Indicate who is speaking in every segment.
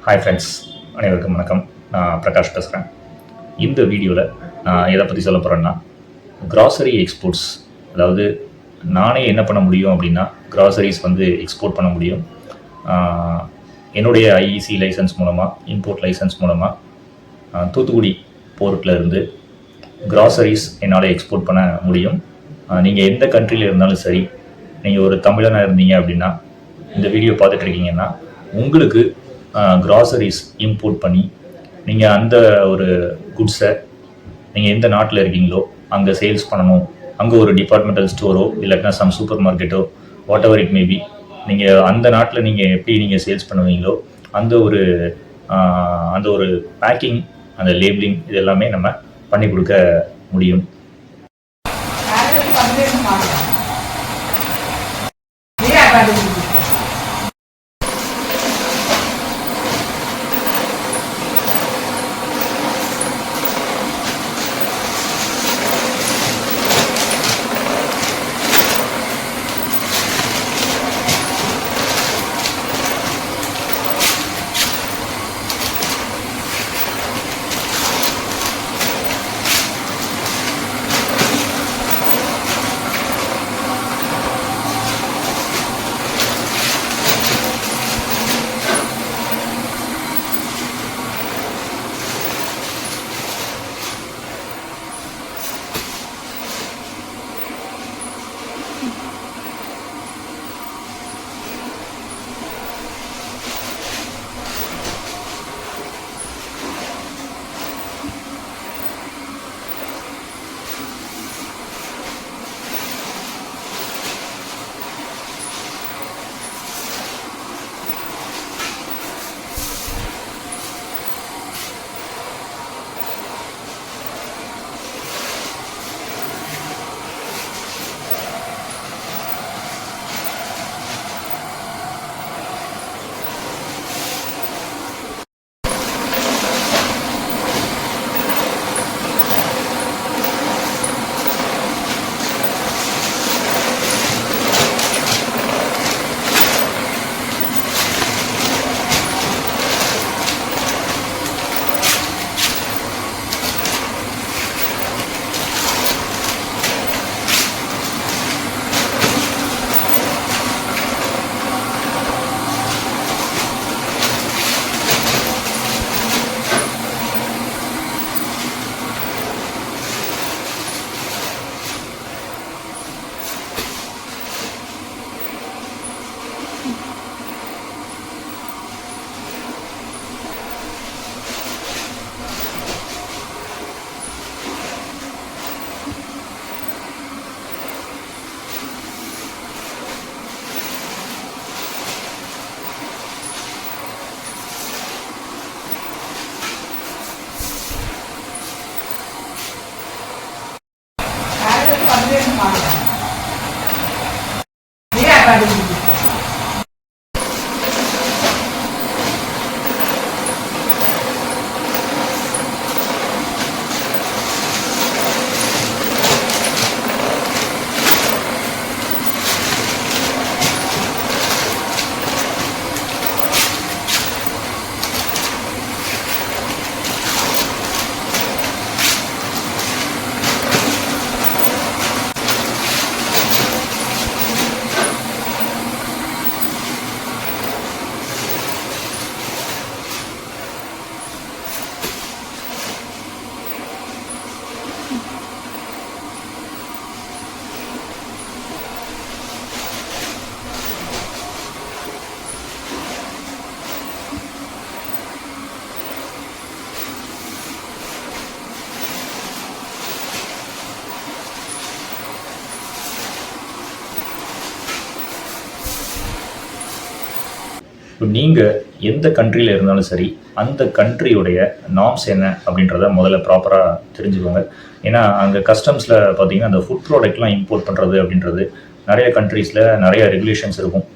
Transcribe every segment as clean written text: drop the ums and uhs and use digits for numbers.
Speaker 1: Hi friends, அனைவருக்கும் வணக்கம். நான் பிரகாஷ் பேசுகிறேன். இந்த வீடியோவில் நான் எதை பற்றி சொல்ல போகிறேன்னா, கிராசரி எக்ஸ்போர்ட்ஸ். அதாவது நானே என்ன பண்ண முடியும் அப்படின்னா, கிராசரிஸ் எக்ஸ்போர்ட் பண்ண முடியும். என்னுடைய ஐஇசி லைசன்ஸ் மூலமாக, இம்போர்ட் லைசன்ஸ் மூலமாக தூத்துக்குடி போர்ட்டில் இருந்து கிராசரிஸ் என்னால் எக்ஸ்போர்ட் பண்ண முடியும். நீங்கள் எந்த கண்ட்ரியில் இருந்தாலும் சரி, நீங்கள் ஒரு தமிழனாக இருந்தீங்க அப்படின்னா, இந்த வீடியோ பார்த்துட்ருக்கீங்கன்னா உங்களுக்கு கிராசரிஸ் இம்போர்ட் பண்ணி நீங்கள் அந்த ஒரு குட்ஸை நீங்கள் எந்த நாட்டில் இருக்கீங்களோ அங்கே சேல்ஸ் பண்ணணும். அங்கே ஒரு டிபார்ட்மெண்டல் ஸ்டோரோ இல்லைன்னா சம் சூப்பர் மார்க்கெட்டோ வாட் எவர் இட் மேபி, நீங்கள் அந்த நாட்டில் நீங்கள் எப்படி நீங்கள் சேல்ஸ் பண்ணுவீங்களோ அந்த ஒரு பேக்கிங், அந்த லேபிளிங், இது எல்லாமே நம்ம பண்ணி கொடுக்க முடியும். இப்போ நீங்கள் எந்த கண்ட்ரியில் இருந்தாலும் சரி, அந்த கண்ட்ரியுடைய நார்ம்ஸ் என்ன அப்படின்றத முதல்ல ப்ராப்பராக தெரிஞ்சுக்கோங்க. ஏன்னா அங்கே கஸ்டம்ஸில் பார்த்தீங்கன்னா அந்த ஃபுட் ப்ராடக்ட்லாம் இம்போர்ட் பண்ணுறது அப்படின்றது நிறைய கண்ட்ரீஸில் நிறைய ரெகுலேஷன்ஸ் இருக்கும்.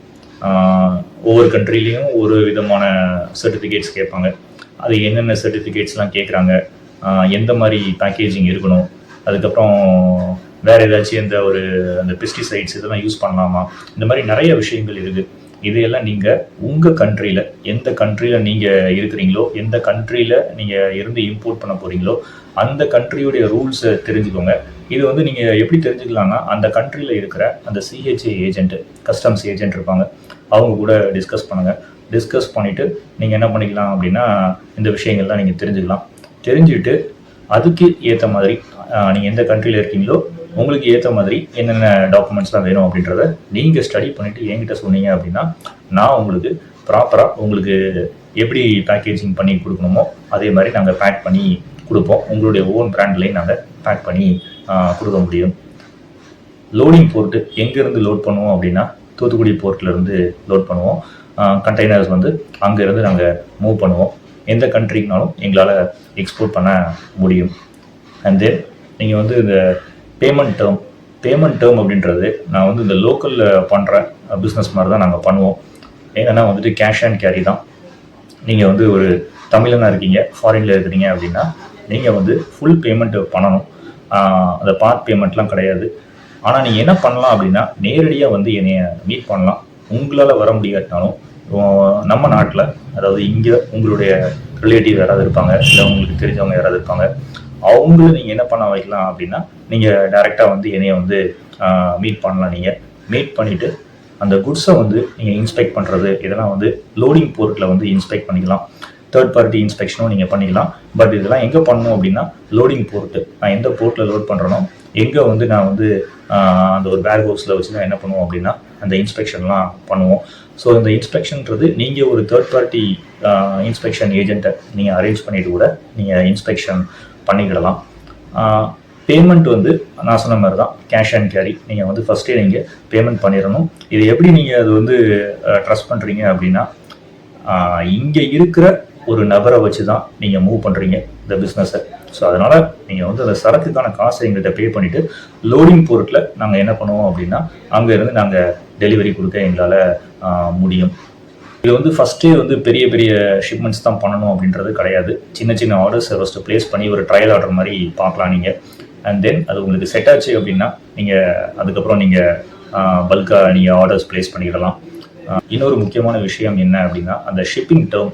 Speaker 1: ஒவ்வொரு கண்ட்ரிலையும் ஒரு விதமான சர்டிஃபிகேட்ஸ் கேட்பாங்க. அது என்னென்ன சர்டிஃபிகேட்ஸ்லாம் கேட்குறாங்க, எந்த மாதிரி பேக்கேஜிங் இருக்கணும், அதுக்கப்புறம் வேறு ஏதாச்சும் அந்த பெஸ்டிசைட்ஸ் இதெல்லாம் யூஸ் பண்ணலாமா, இந்த மாதிரி நிறைய விஷயங்கள் இருக்குது. இதையெல்லாம் நீங்கள் உங்கள் கண்ட்ரியில் எந்த கண்ட்ரியில் நீங்கள் இருக்கிறீங்களோ, எந்த கண்ட்ரியில் நீங்கள் இருந்து இம்போர்ட் பண்ண போகிறீங்களோ அந்த கண்ட்ரியுடைய ரூல்ஸை தெரிஞ்சுக்கோங்க. இது வந்து நீங்கள் எப்படி தெரிஞ்சுக்கலாம்னா, அந்த கண்ட்ரியில் இருக்கிற அந்த சிஹெச்ஏ ஏஜென்ட், கஸ்டம்ஸ் ஏஜென்ட் இருப்பாங்க, அவங்க கூட டிஸ்கஸ் பண்ணுங்கள். டிஸ்கஸ் பண்ணிவிட்டு நீங்கள் என்ன பண்ணிக்கலாம் அப்படின்னா, இந்த விஷயங்கள்லாம் நீங்கள் தெரிஞ்சுக்கலாம். தெரிஞ்சுட்டு அதுக்கு ஏற்ற மாதிரி நீங்கள் எந்த கண்ட்ரியில் இருக்கீங்களோ உங்களுக்கு ஏற்ற மாதிரி என்னென்ன டாக்குமெண்ட்ஸ்லாம் வேணும் அப்படின்றத நீங்கள் ஸ்டடி பண்ணிவிட்டு என்கிட்ட சொன்னீங்க அப்படின்னா, நான் உங்களுக்கு ப்ராப்பராக உங்களுக்கு எப்படி பேக்கேஜிங் பண்ணி கொடுக்கணுமோ அதே மாதிரி நாங்கள் பேக் பண்ணி கொடுப்போம். உங்களுடைய ஓன் பிராண்ட்லேயும் நாங்கள் பேக் பண்ணி கொடுக்க முடியும். லோடிங் போர்ட்டு எங்கேருந்து லோட் பண்ணுவோம் அப்படின்னா, தூத்துக்குடி போர்ட்லேருந்து லோட் பண்ணுவோம். கண்டெய்னர்ஸ் வந்து அங்கேருந்து நாங்கள் மூவ் பண்ணுவோம். எந்த கண்ட்ரிக்குனாலும் எங்களால் எக்ஸ்போர்ட் பண்ண முடியும். அண்ட் தென் நீங்கள் வந்து இந்த பேமெண்ட் டேர்ம் அப்படின்றது நான் வந்து இந்த லோக்கலில் பண்ணுற பிஸ்னஸ் மாதிரி தான் நாங்கள் பண்ணுவோம். ஏன்னா வந்துட்டு கேஷ் அண்ட் கேரி தான். நீங்கள் வந்து ஒரு தமிழனாக இருக்கீங்க, ஃபாரினில் இருக்கிறீங்க அப்படின்னா நீங்கள் வந்து ஃபுல் பேமெண்ட் பண்ணணும். அந்த பார்ட் பேமெண்ட்லாம் கிடையாது. ஆனால் நீங்கள் என்ன பண்ணலாம் அப்படின்னா, நேரடியாக வந்து என்னைய மீட் பண்ணலாம். உங்களால் வர முடியாட்டினாலும் நம்ம நாட்டில், அதாவது இங்கே உங்களுடைய ரிலேட்டிவ் யாராவது இருப்பாங்க, இல்லை உங்களுக்கு தெரிஞ்சவங்க யாராவது இருப்பாங்க, அவங்களும் நீங்கள் என்ன பண்ண வைக்கலாம் அப்படின்னா, நீங்கள் டைரெக்டாக வந்து என்னைய வந்து மீட் பண்ணலாம். நீங்கள் மீட் பண்ணிவிட்டு அந்த குட்ஸை வந்து நீங்கள் இன்ஸ்பெக்ட் பண்ணுறது இதெல்லாம் வந்து லோடிங் போர்ட்டில் வந்து இன்ஸ்பெக்ட் பண்ணிக்கலாம். தேர்ட் பார்ட்டி இன்ஸ்பெக்ஷனும் நீங்கள் பண்ணிக்கலாம். பட் இதெல்லாம் எங்கே பண்ணணும் அப்படின்னா, லோடிங் போர்ட்டு, நான் எந்த போர்ட்டில் லோட் பண்ணுறனோ எங்கே வந்து நான் வந்து அந்த ஒரு வேர் ஹவுஸில் வச்சு தான் என்ன பண்ணுவோம் அப்படின்னா அந்த இன்ஸ்பெக்ஷன்லாம் பண்ணுவோம். ஸோ இந்த இன்ஸ்பெக்ஷன்றது நீங்கள் ஒரு தேர்ட் பார்ட்டி இன்ஸ்பெக்ஷன் ஏஜென்ட்டை நீங்கள் அரேஞ்ச் பண்ணிட்டு கூட நீங்கள் இன்ஸ்பெக்ஷன் பண்ணிக்கிடலாம். பேமெண்ட் வந்து நான் சொன்ன மாதிரி தான், கேஷ் அண்ட் கேரி. நீங்கள் வந்து ஃபஸ்ட்டே நீங்கள் பேமெண்ட் பண்ணிடணும். இது எப்படி நீங்கள் அது வந்து ட்ரஸ்ட் பண்ணுறீங்க அப்படின்னா, இங்கே இருக்கிற ஒரு நபரை வச்சு தான் நீங்கள் மூவ் பண்ணுறீங்க இந்த பிஸ்னஸை. ஸோ அதனால் நீங்கள் வந்து அந்த சரக்குக்கான காசை எங்கள்கிட்ட பே பண்ணிவிட்டு லோடிங் போர்ட்டில் நாங்கள் என்ன பண்ணுவோம் அப்படின்னா, அங்கேருந்து நாங்கள் டெலிவரி கொடுக்க எங்களால் முடியும். இது வந்து ஃபஸ்ட்டே வந்து பெரிய பெரிய ஷிப்மெண்ட்ஸ் தான் பண்ணணும் அப்படின்றது கிடையாது. சின்ன சின்ன ஆர்டர்ஸை ஃபஸ்ட்டு ப்ளேஸ் பண்ணி ஒரு ட்ரையல் ஆர்டர் மாதிரி பார்க்கலாம் நீங்கள். அண்ட் தென் அது உங்களுக்கு செட் ஆச்சு அப்படின்னா நீங்கள் அதுக்கப்புறம் நீங்கள் பல்காக நீங்கள் ஆர்டர்ஸ் ப்ளேஸ் பண்ணிடலாம். இன்னொரு முக்கியமான விஷயம் என்ன அப்படின்னா, அந்த ஷிப்பிங் டேர்ம்,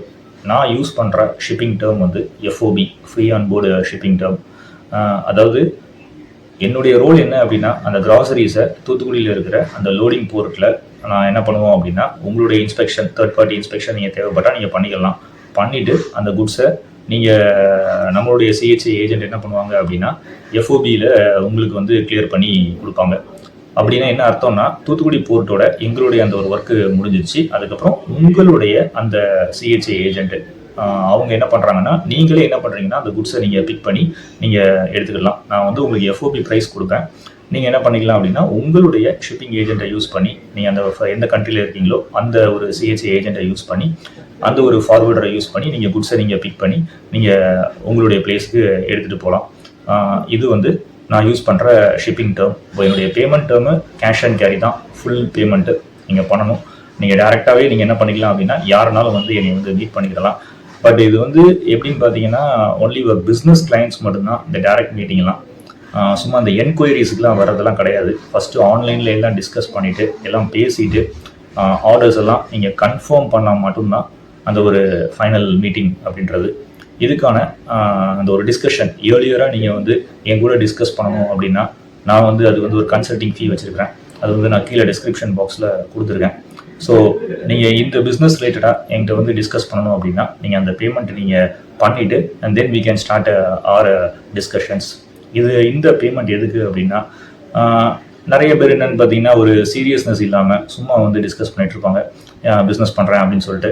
Speaker 1: நான் யூஸ் பண்ணுற ஷிப்பிங் டேர்ம் வந்து FOB, free on board shipping term. அதாவது என்னுடைய ரோல் என்ன அப்படின்னா, அந்த கிராசரிஸை தூத்துக்குடியில் இருக்கிற அந்த லோடிங் போர்ட்டில் நான் என்ன பண்ணுவோம் அப்படின்னா, உங்களுடைய இன்ஸ்பெக்ஷன், தேர்ட் பார்ட்டி இன்ஸ்பெக்ஷன் நீங்கள் தேவைப்பட்டால் நீங்கள் பண்ணிக்கலாம். பண்ணிவிட்டு அந்த குட்ஸை நீங்கள் நம்மளுடைய சிஹெச்ஏ ஏஜென்ட் என்ன பண்ணுவாங்க அப்படின்னா, எஃப்ஓபியில் உங்களுக்கு வந்து கிளியர் பண்ணி கொடுப்பாங்க. அப்படின்னா என்ன அர்த்தம்னா, தூத்துக்குடி போர்ட்டோட எங்களுடைய அந்த ஒரு ஒர்க்கு முடிஞ்சிச்சு. அதுக்கப்புறம் உங்களுடைய அந்த சிஹெச்ஏ ஏஜென்ட்டு அவங்க என்ன பண்ணுறாங்கன்னா, நீங்களே என்ன பண்ணுறீங்கன்னா அந்த குட்ஸை நீங்கள் பிக் பண்ணி நீங்கள் எடுத்துக்கலாம். நான் வந்து உங்களுக்கு எஃப்ஓபி ப்ரைஸ் கொடுப்பேன். நீங்கள் என்ன பண்ணிக்கலாம் அப்படின்னா, உங்களுடைய ஷிப்பிங் ஏஜென்ட்டை யூஸ் பண்ணி நீங்கள் அந்த எந்த கண்ட்ரியில் இருக்கீங்களோ அந்த ஒரு சிஹெச்ஏ ஏஜென்ட்டை யூஸ் பண்ணி, அந்த ஒரு ஃபார்வர்டரை யூஸ் பண்ணி நீங்கள் குட்ஸை நீங்கள் பிக் பண்ணி நீங்கள் உங்களுடைய பிளேஸ்க்கு எடுத்துகிட்டு போகலாம். இது வந்து நான் யூஸ் பண்ணுற ஷிப்பிங் டேர்ம். இப்போ என்னுடைய payment term cash and carry தான். ஃபுல் பேமெண்ட்டு நீங்கள் பண்ணணும். நீங்கள் டேரெக்டாகவே நீங்கள் என்ன பண்ணிக்கலாம் அப்படின்னா, யாருனாலும் வந்து என்னை வந்து மீட் பண்ணிக்கலாம். பட் இது வந்து எப்படின்னு பார்த்தீங்கன்னா, ஒன்லி ஒரு பிஸ்னஸ் கிளைண்ட்ஸ் மட்டும்தான் இந்த டேரெக்ட் மீட்டிங்லாம். சும்மா அந்த என்கொயரிஸுக்கெலாம் வர்றதெல்லாம் கிடையாது. ஃபஸ்ட்டு ஆன்லைனில் எல்லாம் டிஸ்கஸ் பண்ணிவிட்டு எல்லாம் பேசிவிட்டு ஆர்டர்ஸ் எல்லாம் நீங்கள் கன்ஃபார்ம் பண்ணால் மட்டும்தான் அந்த ஒரு ஃபைனல் மீட்டிங் அப்படின்றது. இதுக்கான அந்த ஒரு டிஸ்கஷன் ஏர்லியராக நீங்கள் வந்து என் கூட டிஸ்கஸ் பண்ணணும் அப்படின்னா, நான் வந்து அது வந்து ஒரு கன்சல்டிங் ஃபீ வச்சுருக்கிறேன். அது வந்து நான் கீழே டிஸ்கிரிப்ஷன் பாக்ஸில் கொடுத்துருக்கேன். ஸோ நீங்கள் இந்த பிஸ்னஸ் ரிலேட்டடாக என்கிட்ட வந்து டிஸ்கஸ் பண்ணணும் அப்படின்னா, நீங்கள் அந்த பேமெண்ட் நீங்கள் பண்ணிவிட்டு and then we can start our discussions. இந்த பேமெண்ட் எதுக்கு அப்படின்னா, நிறைய பேர் என்னென்னு பார்த்தீங்கன்னா, ஒரு சீரியஸ்னஸ் இல்லாமல் சும்மா வந்து டிஸ்கஸ் பண்ணிட்டு இருப்பாங்க. பிஸ்னஸ் பண்ணுறேன் அப்படின்னு சொல்லிட்டு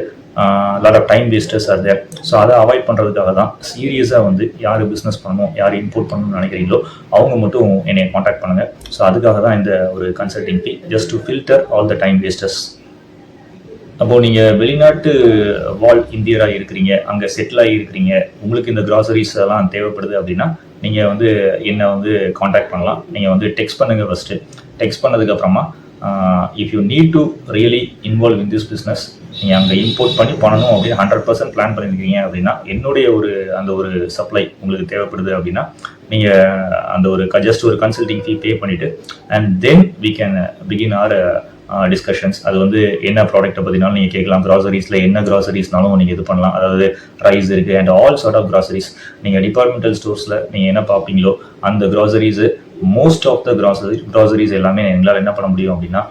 Speaker 1: lot of time wasters are there. So அதை அவாய்ட் பண்ணுறதுக்காக தான் சீரியஸாக வந்து யார் பிஸ்னஸ் பண்ணணும், யார் இம்போர்ட் பண்ணணும்னு நினைக்கிறீங்களோ அவங்க மட்டும் என்னை காண்டாக்ட் பண்ணுங்கள். ஸோ அதுக்காக தான் இந்த ஒரு consulting fee, just to filter all the time wasters. அப்போது நீங்கள் வெளிநாட்டு வாழ் இந்தியராக இருக்கிறீங்க, அங்கே செட்டில் ஆகி இருக்கிறீங்க, உங்களுக்கு இந்த கிராசரிஸ் எல்லாம் தேவைப்படுது அப்படின்னா நீங்கள் வந்து என்னை வந்து காண்டாக்ட் பண்ணலாம். நீங்கள் வந்து டெக்ஸ்ட் பண்ணுங்கள். ஃபஸ்ட்டு டெக்ஸ்ட் பண்ணதுக்கப்புறமா if you need to really involve in this business, நீங்கள் அங்கே இம்போர்ட் பண்ணி பண்ணணும் அப்படின்னு 100% பிளான் பண்ணியிருக்கீங்க அப்படின்னா, என்னுடைய அந்த ஒரு சப்ளை உங்களுக்கு தேவைப்படுது அப்படின்னா, நீங்கள் அந்த ஒரு ஜஸ்ட் ஒரு கன்சல்டிங் ஃபீ பே பண்ணிவிட்டு and then we can begin our discussions. அது வந்து என்ன ப்ராடக்ட்டை பற்றினாலும் நீங்கள் கேட்கலாம். கிராசரிஸில் என்ன கிராசரிஸ்னாலும் நீங்கள் இது பண்ணலாம். அதாவது ரைஸ் இருக்குது and all sort of groceries. நீங்கள் டிபார்ட்மெண்டல் ஸ்டோர்ஸில் நீங்கள் என்ன பார்ப்பீங்களோ அந்த groceries, most of the groceries எல்லாமே எங்களால் என்ன பண்ண முடியும் அப்படின்னா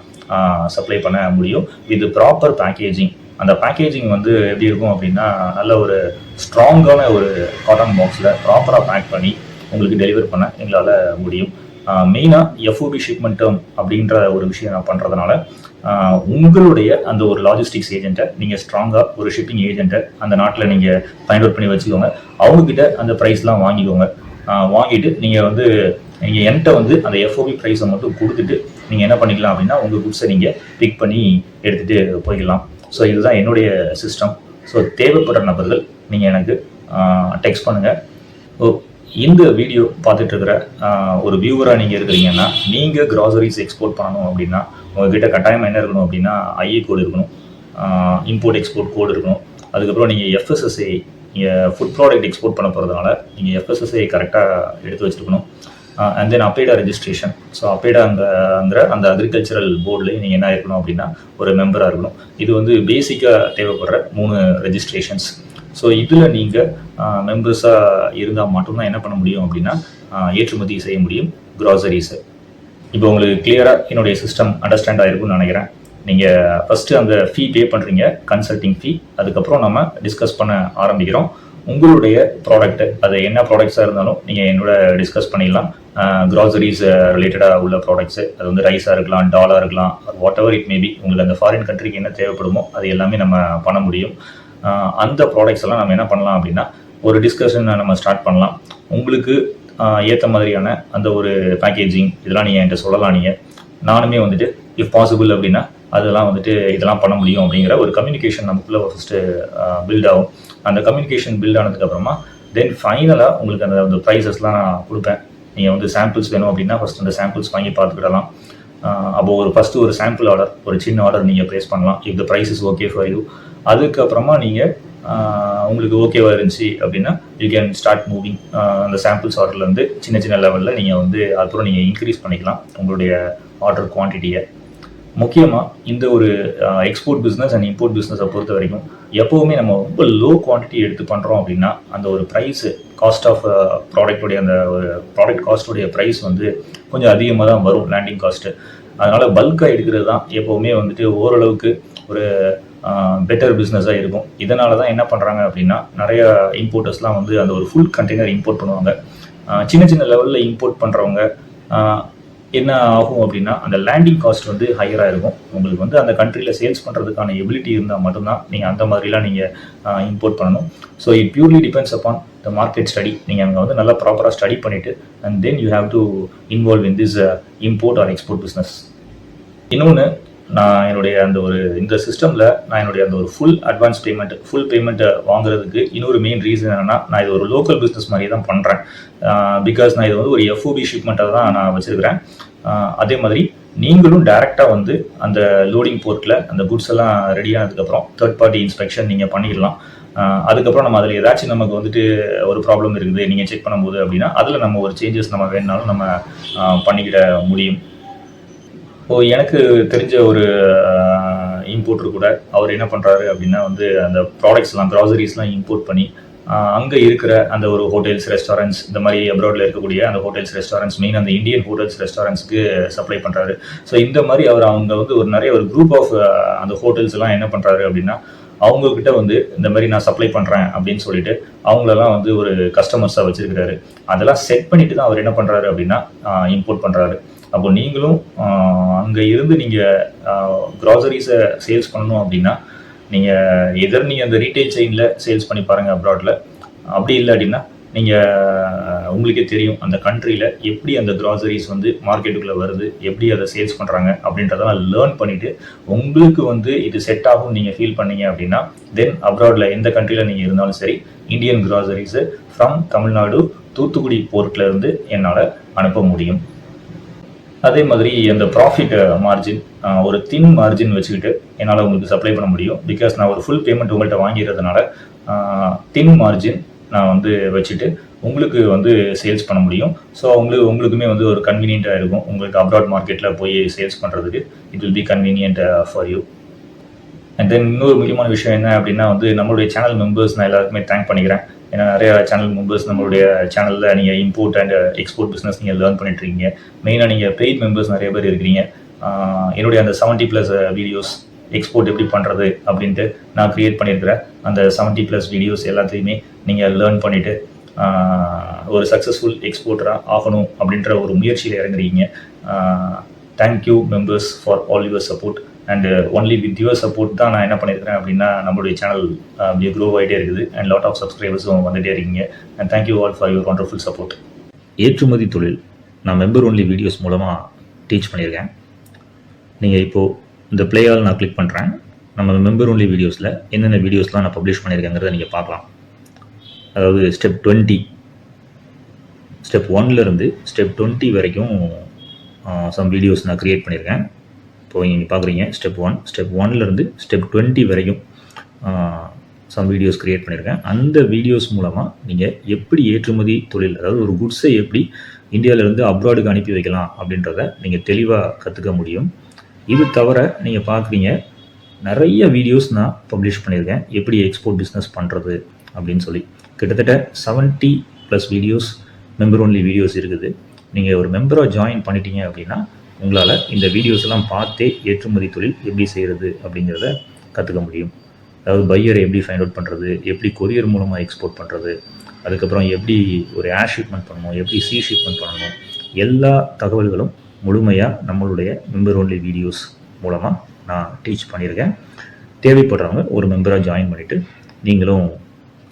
Speaker 1: சப்ளை பண்ண முடியும். இது ப்ராப்பர் பேக்கேஜிங். அந்த பேக்கேஜிங் வந்து எப்படி இருக்கும் அப்படின்னா, நல்ல ஒரு ஸ்ட்ராங்கான ஒரு காட்டன் பாக்ஸில் ப்ராப்பராக பேக் பண்ணி உங்களுக்கு டெலிவர் பண்ண எங்களால் முடியும். மெயினாக எஃப்ஓபி ஷிப்மெண்ட் டேர்ம் அப்படின்ற ஒரு விஷயம் நான் பண்ணுறதுனால உங்களுடைய அந்த ஒரு லாஜிஸ்டிக்ஸ் ஏஜென்ட்டை நீங்கள் ஸ்ட்ராங்காக ஒரு ஷிப்பிங் ஏஜென்ட்டை அந்த நாட்டில் நீங்கள் ஃபைண்ட் அவுட் பண்ணி வச்சுக்கோங்க. அவங்கக்கிட்ட அந்த ப்ரைஸ்லாம் வாங்கிக்கோங்க. வாங்கிட்டு நீங்கள் வந்து நீங்கள் என்கிட்ட வந்து அந்த எஃப்ஓபி ப்ரைஸை மட்டும் கொடுத்துட்டு நீங்கள் என்ன பண்ணிக்கலாம் அப்படின்னா உங்கள் குட்ஸை நீங்கள் பிக் பண்ணி எடுத்துகிட்டு போய்க்கலாம். ஸோ இதுதான் என்னுடைய சிஸ்டம். ஸோ தேவைப்படுற நபர்கள் நீங்கள் எனக்கு டெக்ஸ்ட் பண்ணுங்கள். இந்த வீடியோ பார்த்துட்டு இருக்கிற ஒரு வியூவராக நீங்கள் இருக்கிறீங்கன்னா, நீங்கள் கிராசரிஸ் எக்ஸ்போர்ட் பண்ணணும் அப்படின்னா உங்கள்கிட்ட கட்டாயமாக என்ன இருக்கணும் அப்படின்னா ஐஏ கோடு இருக்கணும், இம்போர்ட் எக்ஸ்போர்ட் கோடு இருக்கணும். அதுக்கப்புறம் நீங்கள் எஃப்எஸ்எஸ்ஐ, நீங்கள் ஃபுட் ப்ராடக்ட் எக்ஸ்போர்ட் பண்ண போகிறதுனால நீங்கள் எஃப்எஸ்எஸ்ஐ கரெக்டாக எடுத்து வச்சுருக்கணும். And then APEDA registration. So அப்பேடாங்கிற அந்த அக்ரிகல்ச்சரல் போர்டில் நீங்கள் என்ன இருக்கணும் அப்படின்னா ஒரு மெம்பராக இருக்கணும். இது வந்து பேசிக்காக தேவைப்படுற 3 ரெஜிஸ்ட்ரேஷன்ஸ். ஸோ இதில் நீங்கள் மெம்பர்ஸாக இருந்தால் மட்டும்தான் என்ன பண்ண முடியும் அப்படின்னா ஏற்றுமதி செய்ய முடியும் கிராசரிஸை. இப்போ உங்களுக்கு கிளியராக என்னுடைய சிஸ்டம் அண்டர்ஸ்டாண்ட் ஆகிருக்குன்னு நினைக்கிறேன். நீங்கள் ஃபஸ்ட்டு அந்த ஃபீ பே பண்ணுறீங்க, கன்சல்டிங் ஃபீ. அதுக்கப்புறம் நம்ம டிஸ்கஸ் பண்ண ஆரம்பிக்கிறோம். உங்களுடைய ப்ராடக்ட்டு, அது என்ன ப்ராடக்ட்ஸாக இருந்தாலும் நீங்கள் என்னோட டிஸ்கஸ் பண்ணிடலாம். கிராசரிஸ் ரிலேட்டடாக உள்ள ப்ராடக்ட்ஸு, அது வந்து ரைஸாக இருக்கலாம், டாலாக இருக்கலாம், வாட் எவர் இட் மேபி. உங்களுக்கு அந்த ஃபாரின் கண்ட்ரிக்கு என்ன தேவைப்படுமோ அது எல்லாமே நம்ம பண்ண முடியும். அந்த ப்ராடக்ட்ஸ் எல்லாம் நம்ம என்ன பண்ணலாம் அப்படின்னா ஒரு டிஸ்கஷன் நம்ம ஸ்டார்ட் பண்ணலாம். உங்களுக்கு ஏற்ற மாதிரியான அந்த ஒரு பேக்கேஜிங் இதெல்லாம் நீங்கள் என்கிட்ட சொல்லலாம். நானுமே வந்துட்டு இஃப் பாசிபிள் அப்படின்னா அதெல்லாம் வந்துட்டு இதெல்லாம் பண்ண முடியும் அப்படிங்கிற ஒரு கம்யூனிகேஷன் நமக்குள்ளே ஃபஸ்ட்டு பில்ட் ஆகும். அந்த கம்யூனிகேஷன் பில்ட் ஆனதுக்கப்புறமா தென் ஃபைனலாக உங்களுக்கு அந்த ப்ரைஸஸ்லாம் நான் கொடுப்பேன். நீங்கள் வந்து சாம்பிள்ஸ் வேணும் அப்படின்னா ஃபஸ்ட் அந்த சாம்பிள்ஸ் வாங்கி பார்த்துக்கிடலாம். அப்போது ஃபஸ்ட்டு ஒரு சாம்பிள் ஆர்டர், ஒரு சின்ன ஆர்டர் நீங்கள் ப்ளேஸ் பண்ணலாம். If the price is okay for you. அதுக்கப்புறமா நீங்கள் உங்களுக்கு ஓகேவாக இருந்துச்சு அப்படின்னா யூ கேன் ஸ்டார்ட் மூவிங். அந்த சாம்பிள்ஸ் ஆர்டர்லேருந்து சின்ன சின்ன லெவலில் நீங்கள் வந்து அப்புறம் நீங்கள் இன்க்ரீஸ் பண்ணிக்கலாம் உங்களுடைய ஆர்டர் குவான்டிட்டியை. முக்கியமாக இந்த ஒரு எக்ஸ்போர்ட் பிஸ்னஸ் அண்ட் இம்போர்ட் பிஸ்னஸை பொறுத்த வரைக்கும் எப்போவுமே நம்ம ரொம்ப லோ குவான்டிட்டி எடுத்து பண்ணுறோம் அப்படின்னா அந்த ஒரு ப்ரைஸு, காஸ்ட் ஆஃப் ப்ராடக்டோடைய அந்த ஒரு ப்ராடக்ட் காஸ்ட்டோடைய ப்ரைஸ் வந்து கொஞ்சம் அதிகமாக தான் வரும், லேண்டிங் காஸ்ட்டு. அதனால் பல்காக எடுக்கிறது தான் எப்போவுமே வந்துட்டு ஓரளவுக்கு ஒரு பெட்டர் பிஸ்னஸாக இருக்கும். இதனால தான் என்ன பண்ணுறாங்க அப்படின்னா நிறைய இம்போர்ட்டர்ஸ்லாம் வந்து அந்த ஒரு ஃபுல் கண்டெய்னர் இம்போர்ட் பண்ணுவாங்க. சின்ன சின்ன லெவலில் இம்போர்ட் பண்ணுறவங்க என்ன ஆகும் அப்படின்னா அந்த லேண்டிங் காஸ்ட் வந்து ஹையராக இருக்கும். உங்களுக்கு வந்து அந்த கண்ட்ரியில் சேல்ஸ் பண்ணுறதுக்கான எபிலிட்டி இருந்தால் மட்டும்தான் நீங்கள் அந்த மாதிரிலாம் நீங்கள் இம்போர்ட் பண்ணணும். So it purely depends upon the market study. நீங்கள் அங்கே வந்து நல்லா ப்ராப்பராக ஸ்டடி பண்ணிவிட்டு and then you have to involve in this import or export business. இன்னொன்று, நான் என்னுடைய அந்த ஒரு இந்த சிஸ்டமில் நான் என்னுடைய அந்த ஒரு ஃபுல் பேமெண்ட்டை வாங்குறதுக்கு இன்னொரு மெயின் ரீசன் என்னென்னா, நான் இது ஒரு லோக்கல் பிஸ்னஸ் மாதிரி தான் பண்ணுறேன். பிகாஸ் நான் இது வந்து ஒரு எஃப்ஓபி ஷிப்மெண்ட்டாக தான் நான் வச்சுருக்கிறேன். அதே மாதிரி நீங்களும் டைரெக்டாக வந்து அந்த லோடிங் போர்ட்டில் அந்த குட்ஸ் எல்லாம் ரெடி ஆனதுக்கப்புறம் தேர்ட் பார்ட்டி இன்ஸ்பெக்ஷன் நீங்கள் பண்ணிடலாம். அதுக்கப்புறம் நம்ம அதில் ஏதாச்சும் நமக்கு வந்துட்டு ஒரு ப்ராப்ளம் இருக்குது நீங்கள் செக் பண்ணும்போது அப்படின்னா அதில் நம்ம ஒரு சேஞ்சஸ் நம்ம வேணுனாலும் நம்ம பண்ணிக்கிட முடியும். எனக்கு தெரிஞ்ச ஒரு இம்போர்ட்டர் கூட அவர் என்ன பண்ணுறாரு அப்படின்னா வந்து அந்த ப்ராடக்ட்ஸ்லாம் கிராசரிஸ்லாம் இம்போர்ட் பண்ணி அங்கே இருக்கிற அந்த ஒரு ஹோட்டல்ஸ், ரெஸ்டாரண்ட்ஸ், இந்த மாதிரி அப்ராடில் இருக்கக்கூடிய அந்த ஹோட்டல்ஸ், ரெஸ்டாரண்ட்ஸ், மெயின் அந்த இந்தியன் ஹோட்டல்ஸ், ரெஸ்டாரண்ட்ஸ்க்கு சப்ளை பண்ணுறாரு. ஸோ இந்த மாதிரி அவங்க வந்து ஒரு நிறைய ஒரு குரூப் ஆஃப் அந்த ஹோட்டல்ஸ் எல்லாம் என்ன பண்ணுறாரு அப்படின்னா அவங்கக்கிட்ட வந்து இந்த மாதிரி நான் சப்ளை பண்ணுறேன் அப்படின்னு சொல்லிட்டு அவங்களெல்லாம் வந்து ஒரு கஸ்டமர்ஸாக வச்சுருக்கிறாரு. அதெல்லாம் செட் பண்ணிட்டு தான் அவர் என்ன பண்ணுறாரு அப்படின்னா இம்போர்ட் பண்ணுறாரு. அப்போ நீங்களும் அங்கே இருந்து நீங்கள் க்ராசரிஸை சேல்ஸ் பண்ணணும் அப்படின்னா நீங்கள் அந்த ரீட்டைல் செயினில் சேல்ஸ் பண்ணி பாருங்கள் அப்ராடில். அப்படி இல்லை அப்படின்னா நீங்கள் உங்களுக்கே தெரியும் அந்த கண்ட்ரியில் எப்படி அந்த க்ராசரிஸ் வந்து மார்க்கெட்டுக்குள்ளே வருது, எப்படி அதை சேல்ஸ் பண்ணுறாங்க அப்படின்றதெல்லாம் லேர்ன் பண்ணிவிட்டு உங்களுக்கு வந்து இது செட் ஆகும் நீங்கள் ஃபீல் பண்ணீங்க அப்படின்னா தென் அப்ராடில் எந்த கண்ட்ரியில் நீங்கள் இருந்தாலும் சரி இந்தியன் க்ராசரிஸு ஃப்ரம் தமிழ்நாடு தூத்துக்குடி போர்ட்டில் இருந்து என்னால் அனுப்ப முடியும். அதே மாதிரி அந்த ப்ராஃபிட் மார்ஜின் ஒரு தின் மார்ஜின் வச்சுக்கிட்டு என்னால் உங்களுக்கு சப்ளை பண்ண முடியும். பிகாஸ் நான் ஒரு ஃபுல் பேமெண்ட் உங்கள்கிட்ட வாங்கிறதுனால தின் மார்ஜின் நான் வந்து வச்சுட்டு உங்களுக்கு வந்து சேல்ஸ் பண்ண முடியும். ஸோ உங்களுக்குமே வந்து ஒரு கன்வீனியண்ட்டாக இருக்கும். உங்களுக்கு அப்ராட் மார்க்கெட்டில் போய் சேல்ஸ் பண்ணுறதுக்கு it will be convenient for you. And then இன்னொரு முக்கியமான விஷயம் என்ன அப்படின்னா வந்து நம்மளுடைய சேனல் மெம்பர்ஸ் நான் எல்லாருக்குமே தேங்க் பண்ணிக்கிறேன். ஏன்னா நிறைய சேனல் மெம்பர்ஸ் நம்மளுடைய சேனலில் நீங்கள் இம்போர்ட் அண்ட் எக்ஸ்போர்ட் பிஸ்னஸ் நீங்கள் லேர்ன் பண்ணிட்டு இருக்கீங்க. மெயினாக நீங்கள் பெய்ட் மெம்பர்ஸ் நிறைய பேர் இருக்கிறீங்க. என்னுடைய அந்த 70+ வீடியோஸ் எக்ஸ்போர்ட் எப்படி பண்ணுறது அப்படின்ட்டு நான் க்ரியேட் பண்ணியிருக்கிறேன். அந்த 70+ வீடியோஸ் எல்லாத்தையுமே நீங்கள் லேர்ன் பண்ணிவிட்டு ஒரு சக்ஸஸ்ஃபுல் எக்ஸ்போர்ட்டராக ஆகணும் அப்படின்ற ஒரு முயற்சியில் இறங்குறீங்க. Thank you members for all your support. And only with your support தான் நான் என்ன பண்ணியிருக்கிறேன் அப்படின்னா நம்மளுடைய சேனல் அப்படியே க்ரோ ஆகிட்டே இருக்குது அண்ட் லாட் ஆஃப் சப்ஸ்கிரைபர்ஸும் வந்துகிட்டே இருக்கீங்க. And thank you all for your wonderful support. ஏற்றுமதி தொழில் நான் மெம்பர் ஒன்லி வீடியோஸ் மூலமாக டீச் பண்ணியிருக்கேன். நீங்கள் இப்போது இந்த பிளேயால் நான் கிளிக் பண்ணுறேன். நம்ம மெம்பர் ஒன்லி வீடியோஸில் என்னென்ன வீடியோஸ்லாம் நான் பப்ளிஷ் பண்ணியிருக்கேங்கிறத நீங்கள் பார்க்கலாம். அதாவது ஸ்டெப் 20, ஸ்டெப் 1லேருந்து ஸ்டெப் 20 வரைக்கும் சம் வீடியோஸ் நான் க்ரியேட் பண்ணியிருக்கேன். இப்போ நீங்கள் பார்க்குறீங்க ஸ்டெப் 1, ஸ்டெப் 1லேருந்து ஸ்டெப் 20 வரைக்கும் சம் வீடியோஸ் க்ரியேட் பண்ணியிருக்கேன். அந்த வீடியோஸ் மூலமாக நீங்கள் எப்படி ஏற்றுமதி தொழில், அதாவது ஒரு குட்ஸை எப்படி இந்தியாவிலேருந்து அப்ராடுக்கு அனுப்பி வைக்கலாம் அப்படின்றத நீங்கள் தெளிவாக கற்றுக்க முடியும். இது தவிர நீங்கள் பார்க்குறீங்க நிறைய வீடியோஸ் நான் பப்ளிஷ் பண்ணியிருக்கேன் எப்படி எக்ஸ்போர்ட் பிஸ்னஸ் பண்ணுறது அப்படின்னு சொல்லி. கிட்டத்தட்ட 70+ வீடியோஸ் மெம்பர் ஒன்லி வீடியோஸ் இருக்குது. நீங்கள் ஒரு மெம்பராக ஜாயின் பண்ணிட்டீங்க அப்படின்னா உங்களால் இந்த வீடியோஸ் எல்லாம் பார்த்தே ஏற்றுமதி தொழில் எப்படி செய்கிறது அப்படிங்கிறத கற்றுக்க முடியும். அதாவது பையரை எப்படி ஃபைண்ட் அவுட் பண்ணுறது, எப்படி கொரியர் மூலமாக எக்ஸ்போர்ட் பண்ணுறது, அதுக்கப்புறம் எப்படி ஒரு ஏர் ஷிப்மெண்ட் பண்ணணும், எப்படி சி ஷிப்மெண்ட் பண்ணணும், எல்லா தகவல்களும் முழுமையாக நம்மளுடைய மெம்பர் ஒன்லி வீடியோஸ் மூலமாக நான் டீச் பண்ணியிருக்கேன். தேவைப்படுறவங்க ஒரு மெம்பராக ஜாயின் பண்ணிவிட்டு நீங்களும்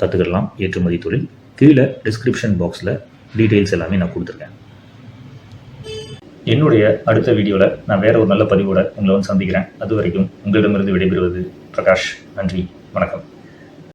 Speaker 1: கற்றுக்கலாம் ஏற்றுமதி தொழில். கீழே டிஸ்கிரிப்ஷன் பாக்ஸில் டீட்டெயில்ஸ் எல்லாமே நான் கொடுத்துருக்கேன். என்னுடைய அடுத்த வீடியோவில் நான் வேறு ஒரு நல்ல பதிவோடு உங்களை வந்து சந்திக்கிறேன். அது வரைக்கும் உங்களிடமிருந்து விடைபெறுவது பிரகாஷ். நன்றி, வணக்கம்.